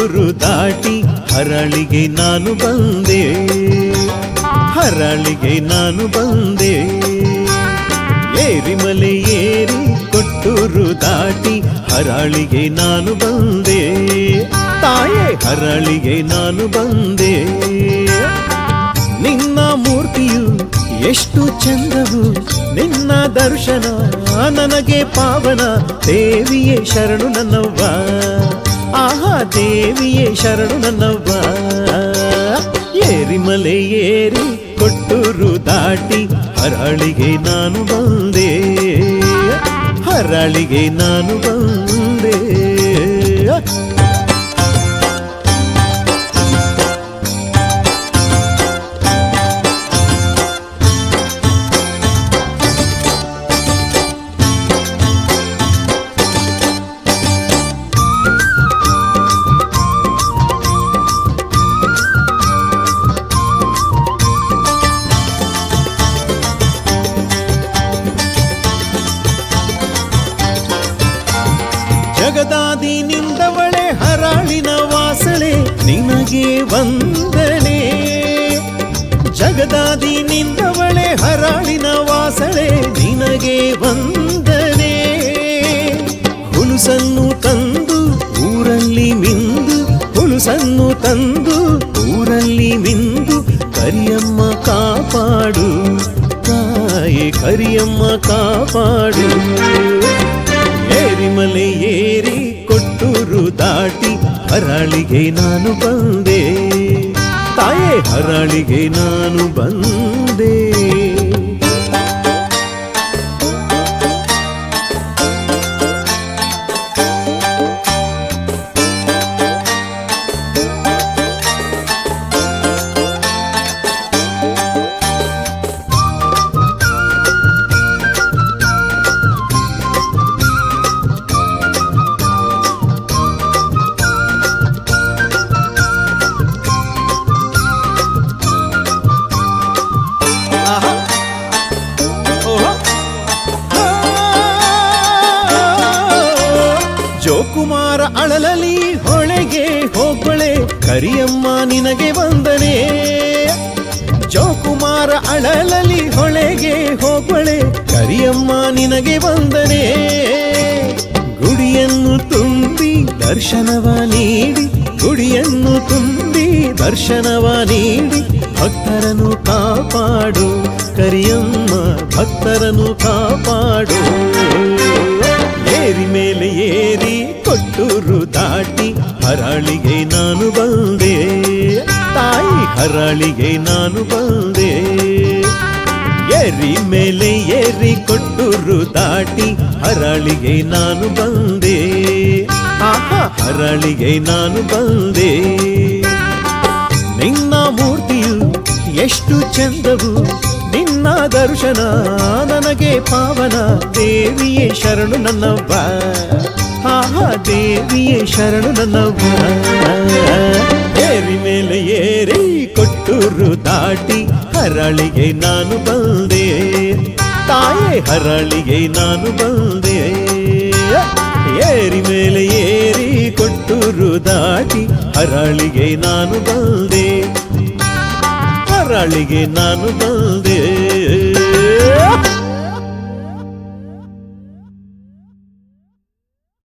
ಕೊಟ್ಟೂರು ದಾಟಿ ಹರಳಿಗೆ ನಾನು ಬಂದೆ, ಹರಳಿಗೆ ನಾನು ಬಂದೆ. ಏರಿಮಲೆ ಏರಿ ಕೊಟ್ಟೂರು ದಾಟಿ ಹರಳಿಗೆ ನಾನು ಬಂದೆ, ತಾಯೇ ಹರಳಿಗೆ ನಾನು ಬಂದೆ. ನಿನ್ನ ಮೂರ್ತಿಯು ಎಷ್ಟು ಚಂದವು, ನಿನ್ನ ದರ್ಶನ ನನಗೆ ಪಾವನ. ದೇವಿಯೇ ಶರಣು ನನ್ನವ್ವ, ಆಹಾ ದೇವಿಯೇ ಶರಣು ನನ್ನವ್ವ. ಏರಿಮಲೆ ಏರಿ ಕೊಟ್ಟೂರು ದಾಟಿ ಹರಳಿಗೆ ನಾನು ಬಂದೆ, ಹರಳಿಗೆ ನಾನು ಬಂದೆ. ಜಗದಾದಿ ನಿಂದವಳೆ ಹರಾಳಿನ ವಾಸಳೆ ನಿನಗೆ ವಂದನೆ. ಜಗದಾದಿ ನಿಂದವಳೆ ಹರಾಳಿನ ವಾಸಳೆ ನಿನಗೆ ವಂದನೆ. ಹುಲುಸನ್ನು ತಂದು ಊರಲ್ಲಿ ಮಿಂದು, ಹುಲುಸನ್ನು ತಂದು ಊರಲ್ಲಿ ಮಿಂದು ಕರಿಯಮ್ಮ ಕಾಪಾಡು, ತಾಯಿ ಕರಿಯಮ್ಮ ಕಾಪಾಡು. ಏರಿಮಲೆ ಏರಿ ಕೊಟ್ಟೂರು ದಾಟಿ ಹರಳಿಗೆ ನಾನು ಬಂದೆ, ತಾಯೇ ಹರಳಿಗೆ ನಾನು ಬಂದೆ. ಜೋಕುಮಾರ ಅಳಲಲಿ ಹೊಳೆಗೆ ಹೋಗ್ಬಳೆ ಕರಿಯಮ್ಮ ನಿನಗೆ ವಂದನೆ. ಜೋಕುಮಾರ ಅಳಲಲಿ ಹೊಳೆಗೆ ಹೋಗ್ಬಳೆ ಕರಿಯಮ್ಮ ನಿನಗೆ ವಂದನೆ. ಗುಡಿಯನ್ನು ತುಂಬಿ ದರ್ಶನವ ನೀಡಿ, ಗುಡಿಯನ್ನು ತುಂಬಿ ದರ್ಶನವ ನೀಡಿ ಭಕ್ತರನ್ನು ಕಾಪಾಡು ಕರಿಯಮ್ಮ, ಭಕ್ತರನ್ನು ಕಾಪಾಡು. ಏರಿ ಮೇಲೆ ಏರಿ ಕೊಟ್ಟೂರು ದಾಟಿ ಹರಳಿಗೆ ನಾನು ಬಂದೆ, ತಾಯಿ ಹರಳಿಗೆ ನಾನು ಬಂದೆ. ಏರಿ ಮೇಲೆ ಏರಿ ಕೊಟ್ಟೂರು ದಾಟಿ ಹರಳಿಗೆ ನಾನು ಬಂದೆ, ಆಹಾ ಹರಳಿಗೆ ನಾನು ಬಂದೆ. ನಿನ್ನ ಮೂರ್ತಿಯು ಎಷ್ಟು ಚಂದವು, ನಿನ್ನ ದರ್ಶನ ನನಗೆ ಪಾವನ. ದೇವಿಯೇ ಶರಣು ನನ್ನವ್ವ, ಆಹಾ ದೇವಿಯೇ ಶರಣು ನನ್ನವ್ವ. ಏರಿ ಮೇಲೆ ಏರಿ ಕೊಟ್ಟೂರು ದಾಟಿ ಹರಳಿಗೆ ನಾನು ಬಂದೆ, ತಾಯೇ ಹರಳಿಗೆ ನಾನು ಬಂದೆ. ಏರಿ ಮೇಲೆ ಏರಿ ಕೊಟ್ಟೂರು ದಾಟಿ ಹರಳಿಗೆ ನಾನು ಬಂದೆ, ಹರಳಿಗೆ ನಾನು ಬಂದೆ.